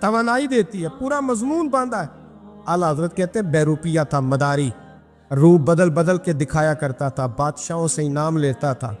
توانائی دیتی ہے, پورا مضمون باندھا ہے. اعلیٰ حضرت کہتے ہیں بہروپیہ تھا, مداری, روپ بدل بدل کے دکھایا کرتا تھا, بادشاہوں سے انعام لیتا تھا.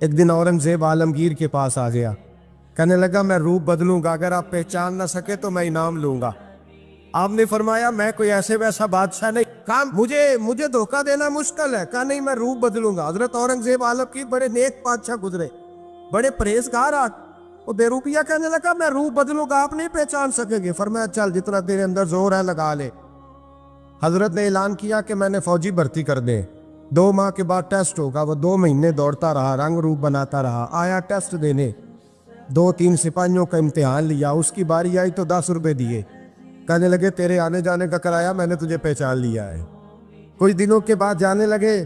ایک دن اورنگزیب عالمگیر کے پاس آ گیا, کہنے لگا میں روپ بدلوں گا, اگر آپ پہچان نہ سکے تو میں انعام لوں گا. آپ نے فرمایا میں کوئی ایسے ویسا بادشاہ نہیں, کہا مجھے دھوکہ دینا مشکل ہے. کہا نہیں میں روپ بدلوں گا. حضرت اورنگزیب عالمگیر بڑے نیک بادشاہ گزرے, بڑے پرہیزگار. وہ بہروپیہ کہنے لگا میں روپ بدلوں گا, آپ نہیں پہچان سکیں گے. فرمایا چل جتنا تیرے اندر زور ہے لگا لے. حضرت نے اعلان کیا کہ میں نے فوجی بھرتی کر دیں, 2 ماہ کے بعد ٹیسٹ ہوگا. وہ 2 مہینے دوڑتا رہا, رنگ روپ بناتا رہا, آیا ٹیسٹ دینے, 2-3 سپاہیوں کا امتحان لیا. اس کی باری آئی تو 10 روپے دیے, کہنے لگے تیرے آنے جانے کا کرایہ میں نے تجھے پہچان لیا ہے. کچھ دنوں کے بعد جانے لگے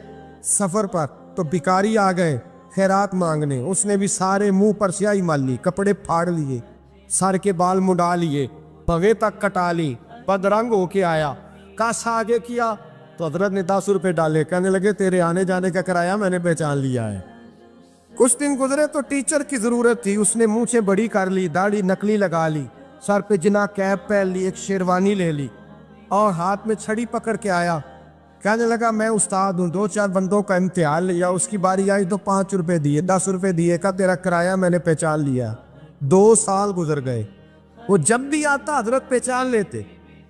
سفر پر, تو بھکاری آ گئے خیرات مانگنے. اس نے بھی سارے منہ پر سیاہی مال لی, کپڑے پھاڑ لیے, سر کے بال مڈا لیے, پگے تک کٹا لی, بدرنگ ہو کے آیا. کاس آگے کیا تو حضرت نے 10 روپے ڈالے, کہنے لگے تیرے آنے جانے کا کرایہ میں نے پہچان لیا ہے. کچھ دن گزرے تو ٹیچر کی ضرورت تھی. اس نے مونچھیں بڑی کر لی, داڑھی نکلی لگا لی, سر پہ جنا کیپ پہن لی, ایک شیروانی لے لی اور ہاتھ میں چھڑی پکڑ کے آیا. کہنے لگا میں استاد ہوں, 2-4 بندوں کا امتحان لیا, اس کی باری آئی تو 5 روپے دیے, 10 روپے دیے, کہا تیرا کرایہ میں نے پہچان لیا. 2 سال گزر گئے. وہ جب بھی آتا حضرت پہچان لیتے.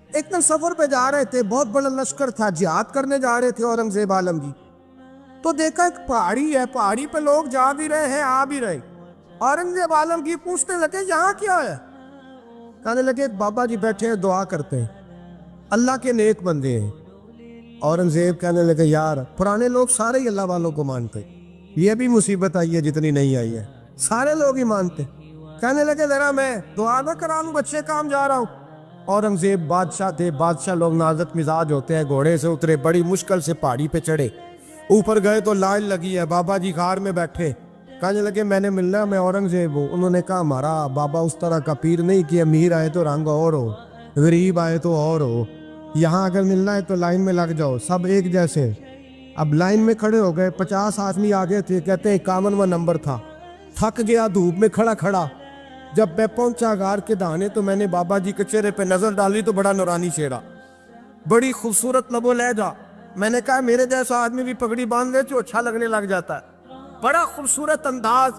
ایک دن سفر پہ جا رہے تھے, بہت بڑا لشکر تھا, جہاد کرنے جا رہے تھے اورنگزیب عالمگیر. تو دیکھا ایک پہاڑی ہے, پہاڑی پہ لوگ جا بھی رہے ہیں آ بھی رہے. اورنگزیب عالمگیر پوچھنے لگے یہاں کیا ہے؟ کہنے لگے بابا جی بیٹھے ہیں دعا کرتے ہیں, اللہ کے نیک بندے ہیں. اورنگزیب کہنے لگے یار پرانے لوگ سارے ہی اللہ والوں کو مانتے, یہ بھی مصیبت آئی ہے جتنی نہیں آئی ہے, سارے لوگ ہی مانتے. کہنے لگے ذرا میں دعا نہ کرا لوں, بچے کام جا رہا ہوں. اورنگزیب بادشاہ تھے, بادشاہ لوگ نازک مزاج ہوتے ہیں. گھوڑے سے اترے, بڑی مشکل سے پہاڑی پہ چڑھے, اوپر گئے تو لائن لگی ہے, بابا جی غار میں بیٹھے. کہنے لگے میں نے ملنا, میں اورنگزیب ہوں. انہوں نے کہا ہمارا بابا اس طرح کا پیر نہیں کہ امیر آئے تو رنگ اور ہو, غریب آئے تو اور ہو, یہاں اگر ملنا ہے تو لائن میں لگ جاؤ, سب ایک جیسے. اب لائن میں کھڑے ہو گئے, 50 آدمی آگے تھے, کہتے ہیں 51واں نمبر تھا. تھک گیا دھوپ میں کھڑا کھڑا. جب میں پہنچا غار کے دہانے تو میں نے بابا جی کے چہرے پہ نظر ڈالی تو بڑا نورانی چہرہ, بڑی خوبصورت لب و لہجہ. میں نے کہا میرے جیسا آدمی بھی پگڑی باندھ لے تو اچھا لگنے لگ جاتا ہے, بڑا خوبصورت انداز.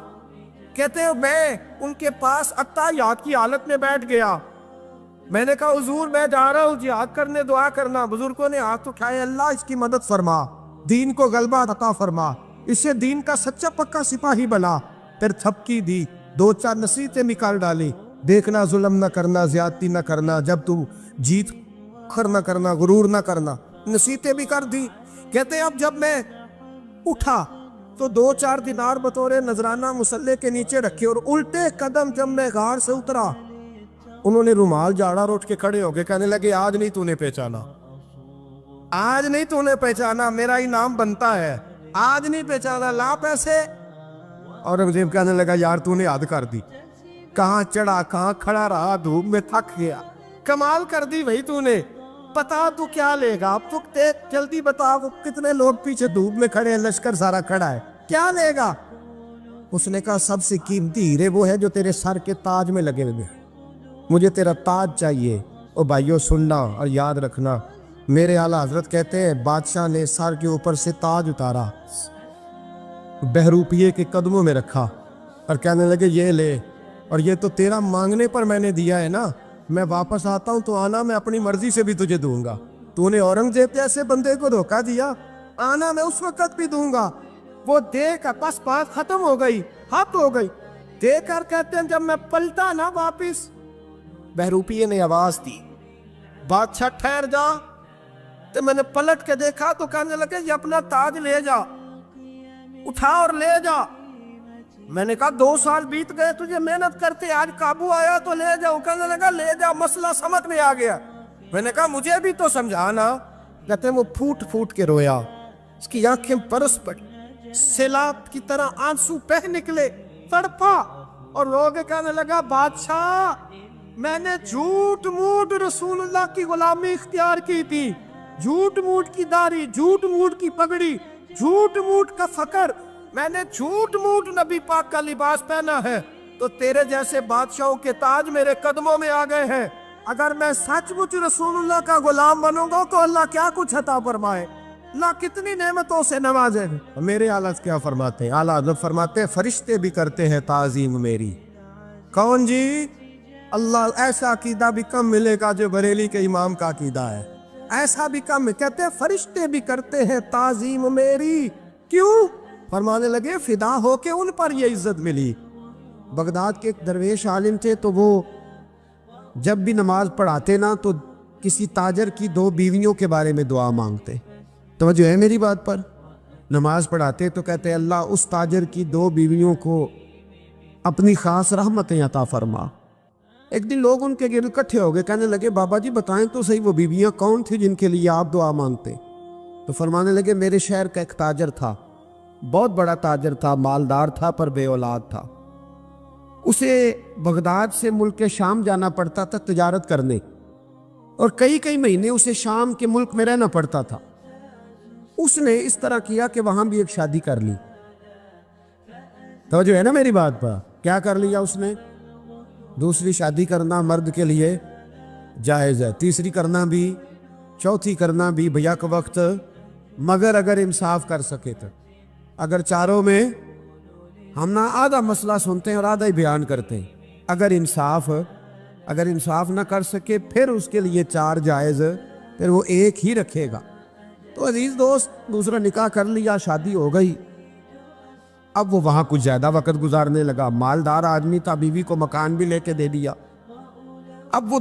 کہتے ہیں میں ان کے پاس اتحیات کی حالت میں بیٹھ گیا. میں نے کہا حضور میں جا رہا ہوں جہاد کرنے, دعا کرنا. بزرگوں نے ہاتھ اٹھائے, اللہ اس کی مدد فرما, دین کو غلبہ عطا فرما, اسے دین کا سچا پکا سپاہی بنا. پھر تھپکی دی, 2-4 نصیحتیں نکال ڈالی, دیکھنا ظلم نہ کرنا, زیادتی نہ کرنا, جب تم جیت کر نہ کرنا, غرور نہ کرنا, نصیحتیں بھی کر دی. کہتے ہیں اب جب میں اٹھا تو 2-4 دینار بطور نذرانہ مسلح کے نیچے رکھے, اور الٹے قدم جب میں غار سے اترا انہوں نے رومال جھاڑا اور اٹھ کے کھڑے ہو گئے. کہنے لگے آج نہیں تو نے پہچانا, آج نہیں تو نے پہچانا, میرا انعام بنتا ہے, آج نہیں پہچانا, لا پیسے. اورنگزیب کہنے لگا یار تو نے حد کر دی, کہاں چڑھا کہاں کھڑا رہا, دھوپ میں تھک گیا, کمال کر دی بھائی تو نے. پتا تو کیا لے گا, اب تو جلدی بتا, وہ کتنے لوگ پیچھے دھوپ میں کھڑے ہیں, لشکر سارا کھڑا ہے, کیا لے گا؟ اس نے کہا سب سے قیمتی ہیرے وہ ہے جو تیرے سر کے تاج میں لگے ہوئے, مجھے تیرا تاج چاہیے. او بھائیو سننا اور یاد رکھنا, میرے اعلیٰ حضرت کہتے ہیں بادشاہ نے سر کے اوپر سے تاج اتارا, بہروپیے کے قدموں میں رکھا اور کہنے لگے یہ لے, اور یہ تو تیرا مانگنے پر میں نے دیا ہے نا, میں واپس آتا ہوں تو آنا, میں اپنی مرضی سے بھی تجھے دوں گا. تو نے اورنگزیب جیسے بندے کو دھوکہ دیا, آنا میں اس وقت بھی دوں گا. وہ دے کر بس بات ختم ہو گئی, حق ہو گئی. دے کر کہتے ہیں جب میں پلٹا نا واپس, بہروپیے نے آواز دی بادشاہ ٹھہر جا. تو میں نے پلٹ کے دیکھا تو کہنے لگے یہ اپنا تاج لے جا, اٹھا اور لے جا. میں نے کہا 2 سال بیت گئے تجھے محنت کرتے, آج قابو آیا تو لے جاؤ. کہنے لگا لے جا, مسئلہ سمجھ میں آ گیا. میں نے کہا مجھے بھی تو سمجھانا. کہتے ہیں وہ پھوٹ پھوٹ کے رویا, اس کی آنکھیں برس پڑی, سیلاب کی طرح آنسو بہہ نکلے, تڑپا اور رو کے کہنے لگا بادشاہ میں نے جھوٹ موٹ رسول اللہ کی غلامی اختیار کی تھی, جھوٹ موٹ کی داڑھی, جھوٹ موٹ کی پگڑی, جھوٹ موٹ کا فقر, میں نے جھوٹ موٹ نبی پاک کا لباس پہنا ہے, تو تیرے جیسے بادشاہوں کے تاج میرے قدموں میں آ گئے ہیں. اگر میں سچ مچ رسول اللہ کا غلام بنوں گا تو اللہ کیا کچھ عطا فرمائے، اللہ کتنی نعمتوں سے نوازے۔ میرے اعلیٰ کیا فرماتے ہیں؟ اعلیٰ حضرت فرماتے ہیں فرشتے بھی کرتے ہیں تعظیم میری۔ کون جی؟ اللہ ایسا عقیدہ بھی کم ملے گا جو بریلی کے امام کا عقیدہ ہے، ایسا بھی کم۔ کہتے ہیں فرشتے بھی کرتے ہیں تعظیم میری۔ کیوں؟ فرمانے لگے فدا ہو کے ان پر یہ عزت ملی۔ بغداد کے ایک درویش عالم تھے، تو وہ جب بھی نماز پڑھاتے نا تو کسی تاجر کی 2 بیویوں کے بارے میں دعا مانگتے۔ توجہ ہے میری بات پر؟ نماز پڑھاتے تو کہتے اللہ اس تاجر کی 2 بیویوں کو اپنی خاص رحمتیں عطا فرما۔ ایک دن لوگ ان کے گرد اکٹھے ہو گئے، کہنے لگے بابا جی بتائیں تو صحیح وہ بیویاں کون تھی جن کے لیے آپ دعا مانگتے؟ تو فرمانے لگے میرے شہر کا ایک تاجر تھا، بہت بڑا تاجر تھا، مالدار تھا پر بے اولاد تھا۔ اسے بغداد سے ملک شام جانا پڑتا تھا تجارت کرنے، اور کئی مہینے اسے شام کے ملک میں رہنا پڑتا تھا۔ اس نے اس طرح کیا کہ وہاں بھی ایک شادی کر لی۔ توجہ ہے نا میری بات پر؟ کیا کر لیا اس نے؟ دوسری شادی کرنا مرد کے لیے جائز ہے، تیسری کرنا بھی، چوتھی کرنا بھی بھیا کے وقت، مگر اگر انصاف کر سکے تو۔ اگر چاروں میں ہم نہ آدھا مسئلہ سنتے ہیں اور آدھا ہی بیان کرتے ہیں، اگر انصاف نہ کر سکے پھر اس کے لیے 4 جائز، پھر وہ ایک ہی رکھے گا۔ تو عزیز دوست دوسرا نکاح کر لیا، شادی ہو گئی۔ اب وہ وہاں کچھ زیادہ وقت گزارنے لگا، مالدار آدمی تھا، بیوی کو مکان بھی لے کے دے دیا۔ اب وہ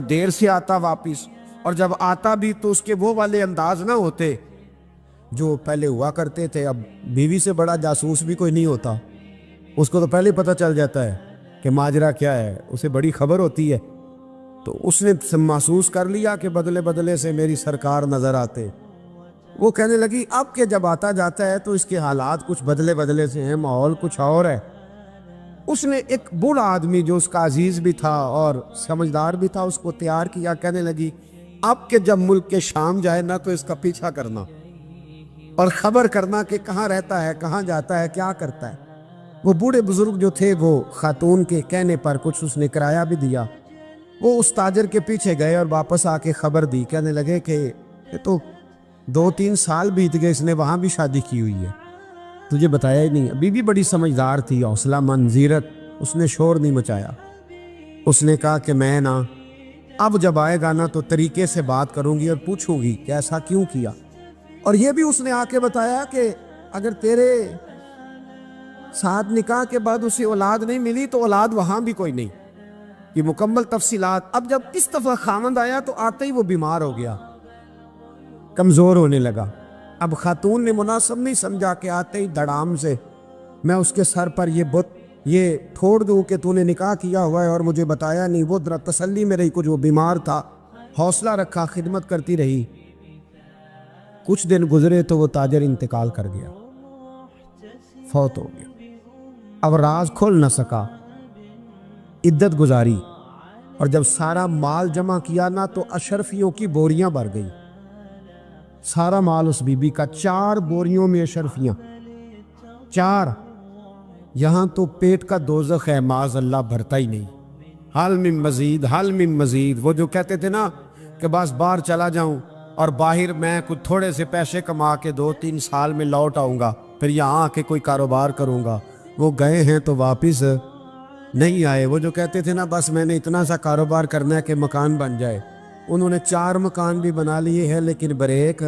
دیر سے آتا واپس، اور جب آتا بھی تو اس کے وہ والے انداز نہ ہوتے جو پہلے ہوا کرتے تھے۔ اب بیوی سے بڑا جاسوس بھی کوئی نہیں ہوتا، اس کو تو پہلے پتہ چل جاتا ہے کہ ماجرا کیا ہے، اسے بڑی خبر ہوتی ہے۔ تو اس نے محسوس کر لیا کہ بدلے بدلے سے میری سرکار نظر آتے۔ وہ کہنے لگی اب کہ جب آتا جاتا ہے تو اس کے حالات کچھ بدلے بدلے سے ہیں، ماحول کچھ اور ہے۔ اس نے ایک بوڑھا آدمی جو اس کا عزیز بھی تھا اور سمجھدار بھی تھا اس کو تیار کیا۔ کہنے لگی اب کہ جب ملک کے شام جائے نا تو اس کا پیچھا کرنا اور خبر کرنا کہ کہاں رہتا ہے، کہاں جاتا ہے، کیا کرتا ہے۔ وہ بوڑھے بزرگ جو تھے وہ خاتون کے کہنے پر کچھ اس نے کرایہ بھی دیا۔ وہ اس تاجر کے پیچھے گئے اور واپس آ کے خبر دی۔ کہنے لگے کہ یہ تو 2-3 سال بیت گئے، اس نے وہاں بھی شادی کی ہوئی ہے، تجھے بتایا ہی نہیں۔ بی بی بڑی سمجھدار تھی، حوصلہ مند، زیرک، اس نے شور نہیں مچایا۔ اس نے کہا کہ میں نا اب جب آئے گا نا تو طریقے سے بات کروں گی اور پوچھوں گی کہ ایسا کیوں کیا۔ اور یہ بھی اس نے آ کے بتایا کہ اگر تیرے ساتھ نکاح کے بعد اسے اولاد نہیں ملی تو اولاد وہاں بھی کوئی نہیں، یہ مکمل تفصیلات۔ اب جب اس دفعہ خامند آیا تو آتے ہی وہ بیمار ہو گیا، کمزور ہونے لگا۔ اب خاتون نے مناسب نہیں سمجھا کہ آتے ہی دڑام سے میں اس کے سر پر یہ ٹھوڑ دوں کہ تو نے نکاح کیا ہوا ہے اور مجھے بتایا نہیں۔ وہ ذرا تسلی میں رہی، کچھ وہ بیمار تھا، حوصلہ رکھا، خدمت کرتی رہی۔ کچھ دن گزرے تو وہ تاجر انتقال کر گیا، فوت ہو گیا۔ اب راز کھل نہ سکا، عدت گزاری، اور جب سارا مال جمع کیا نا تو اشرفیوں کی بوریاں بھر گئی۔ سارا مال اس بی بی کا، 4 بوریوں میں اشرفیاں، 4۔ یہاں تو پیٹ کا دوزخ ہے، معاذ اللہ، بھرتا ہی نہیں۔ حل من مزید، حل من مزید۔ وہ جو کہتے تھے نا کہ بس باہر چلا جاؤں اور باہر میں کچھ تھوڑے سے پیسے کما کے 2-3 سال میں لوٹ آؤں گا، پھر یہاں آ کے کوئی کاروبار کروں گا، وہ گئے ہیں تو واپس نہیں آئے۔ وہ جو کہتے تھے نا بس میں نے اتنا سا کاروبار کرنا ہے کہ مکان بن جائے، انہوں نے 4 مکان بھی بنا لیے ہیں، لیکن بریک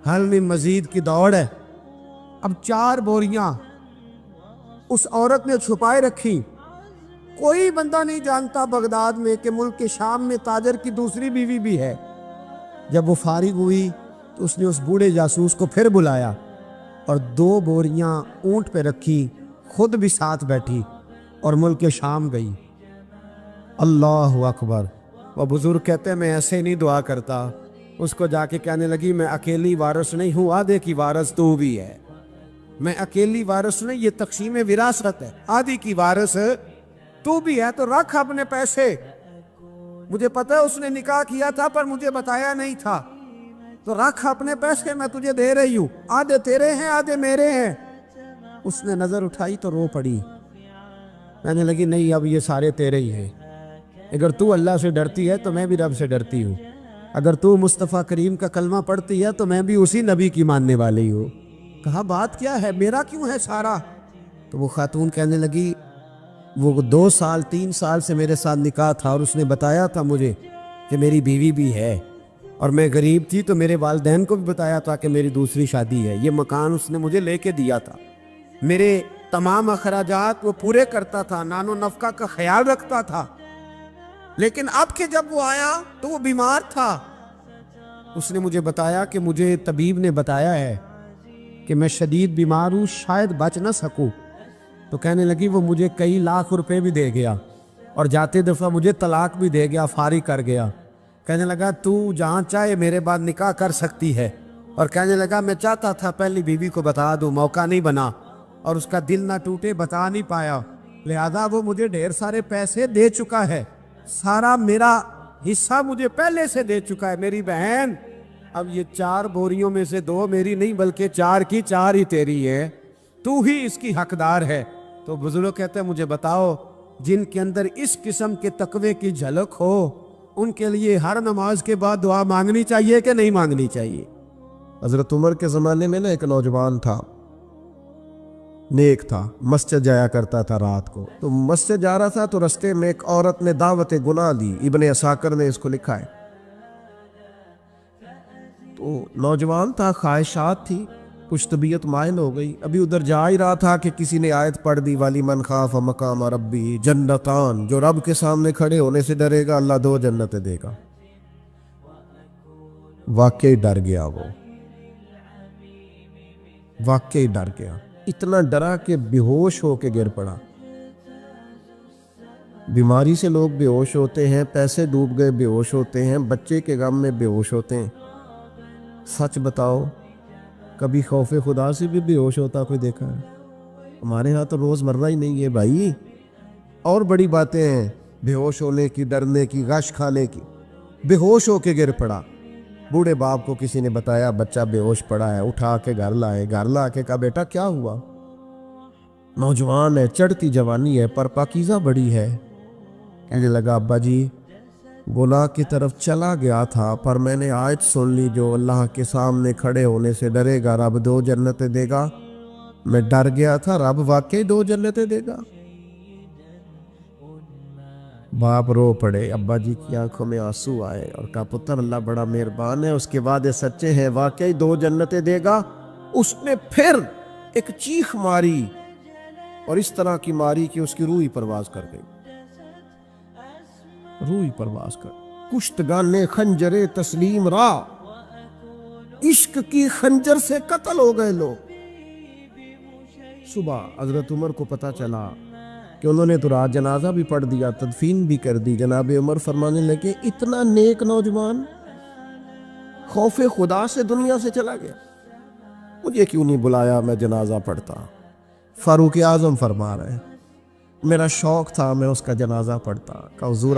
حل من مزید کی دوڑ ہے۔ اب 4 بوریاں اس عورت نے چھپائے رکھی، کوئی بندہ نہیں جانتا بغداد میں کہ ملک کے شام میں تاجر کی دوسری بیوی بھی ہے۔ جب وہ فارغ ہوئی تو اس نے اس بوڑھے جاسوس کو پھر بلایا اور 2 بوریاں اونٹ پہ رکھی، خود بھی ساتھ بیٹھی اور ملک شام گئی۔ اللہ اکبر۔ وہ بزرگ کہتے ہیں میں ایسے نہیں دعا کرتا۔ اس کو جا کے کہنے لگی میں اکیلی وارث نہیں ہوں، آدھے کی وارث تو بھی ہے، میں اکیلی وارث نہیں، یہ تقسیم وراثت ہے، آدھی کی وارث تو بھی ہے، تو رکھ اپنے پیسے، مجھے پتہ ہے اس نے نکاح کیا تھا پر مجھے بتایا نہیں تھا، تو رکھ اپنے پیسے، میں تجھے دے رہی ہوں، آدھے تیرے ہیں آدھے میرے ہیں۔ اس نے نظر اٹھائی تو رو پڑی، کہنے لگی نہیں اب یہ سارے تیرے ہی ہیں۔ اگر تو اللہ سے ڈرتی ہے تو میں بھی رب سے ڈرتی ہوں، اگر تو مصطفیٰ کریم کا کلمہ پڑھتی ہے تو میں بھی اسی نبی کی ماننے والی ہوں۔ کہا بات کیا ہے، میرا کیوں ہے سارا؟ تو وہ خاتون کہنے لگی وہ 2 سال 3 سال سے میرے ساتھ نکاح تھا اور اس نے بتایا تھا مجھے کہ میری بیوی بھی ہے، اور میں غریب تھی تو میرے والدین کو بھی بتایا تھا کہ میری دوسری شادی ہے۔ یہ مکان اس نے مجھے لے کے دیا تھا، میرے تمام اخراجات وہ پورے کرتا تھا، نان و نفقہ کا خیال رکھتا تھا، لیکن اب کہ جب وہ آیا تو وہ بیمار تھا۔ اس نے مجھے بتایا کہ مجھے طبیب نے بتایا ہے کہ میں شدید بیمار ہوں، شاید بچ نہ سکوں۔ تو کہنے لگی وہ مجھے کئی لاکھ روپے بھی دے گیا اور جاتے دفعہ مجھے طلاق بھی دے گیا، فارغ کر گیا۔ کہنے لگا تو جہاں چاہے میرے بعد نکاح کر سکتی ہے، اور کہنے لگا میں چاہتا تھا پہلی بیوی کو بتا دوں، موقع نہیں بنا اور اس کا دل نہ ٹوٹے، بتا نہیں پایا، لہذا وہ مجھے ڈھیر سارے پیسے دے چکا ہے، سارا میرا حصہ مجھے پہلے سے دے چکا ہے۔ میری بہن اب یہ 4 بوریوں میں سے 2 میری نہیں بلکہ 4 کی 4 ہی تیری ہے، تو ہی اس کی حقدار ہے۔ تو بزرگ کہتے ہیں مجھے بتاؤ جن کے اندر اس قسم کے تقوی کی جھلک ہو ان کے لیے ہر نماز کے بعد دعا مانگنی چاہیے کہ نہیں مانگنی چاہیے؟ حضرت عمر کے زمانے میں ایک نوجوان تھا، نیک تھا، مسجد جایا کرتا تھا رات کو۔ تو مسجد جا رہا تھا تو رستے میں ایک عورت نے دعوت گناہ دی، ابن عساکر نے اس کو لکھا ہے۔ تو نوجوان تھا، خواہشات تھی، کچھ طبیعت مائل ہو گئی، ابھی ادھر جا ہی رہا تھا کہ کسی نے آیت پڑھ دی والی من خاف مقام ربی جنتان، جو رب کے سامنے کھڑے ہونے سے ڈرے گا اللہ 2 جنتیں دے گا۔ واقعی ڈر گیا، وہ واقعی ڈر گیا، اتنا ڈرا کہ بے ہوش ہو کے گر پڑا۔ بیماری سے لوگ بے ہوش ہوتے ہیں، پیسے ڈوب گئے بے ہوش ہوتے ہیں، بچے کے غم میں بے ہوش ہوتے ہیں۔ سچ بتاؤ کبھی خوف خدا سے بھی بے ہوش ہوتا کوئی دیکھا ہے؟ ہمارے ہاں تو روز مرہ ہی نہیں ہے بھائی، اور بڑی باتیں ہیں بے ہوش ہونے کی، ڈرنے کی، غش کھانے کی۔ بے ہوش ہو کے گر پڑا، بوڑھے باپ کو کسی نے بتایا بچہ بے ہوش پڑا ہے، اٹھا کے گھر لائے، گھر لا کے کہا بیٹا کیا ہوا؟ نوجوان ہے، چڑھتی جوانی ہے پر پاکیزہ بڑی ہے۔ کہنے لگا ابا جی گناہ کی طرف چلا گیا تھا پر میں نے آیت سن لی جو اللہ کے سامنے کھڑے ہونے سے ڈرے گا رب 2 جنتیں دے گا، میں ڈر گیا تھا، رب واقعی 2 جنتیں دے گا۔ باپ رو پڑے، ابا جی کی آنکھوں میں آنسو آئے اور کہا پتر اللہ بڑا مہربان ہے، اس کے وعدے سچے ہیں، واقعی 2 جنتیں دے گا۔ اس نے پھر ایک چیخ ماری اور اس طرح کی ماری کہ اس کی روح ہی پرواز کر گئی، روح ہی پرواز کر۔ کشتگان خنجر تسلیم را، عشق کی خنجر سے قتل ہو گئے لوگ۔ صبح حضرت عمر کو پتہ چلا کہ انہوں نے تو رات جنازہ بھی پڑھ دیا، تدفین بھی کر دی۔ جناب عمر فرمانے لگے اتنا نیک نوجوان خوف خدا سے دنیا سے چلا گیا، مجھے کیوں نہیں بلایا میں جنازہ پڑھتا؟ فاروق اعظم فرما رہے ہیں میرا شوق تھا میں اس کا جنازہ پڑھتا۔ کہ حضور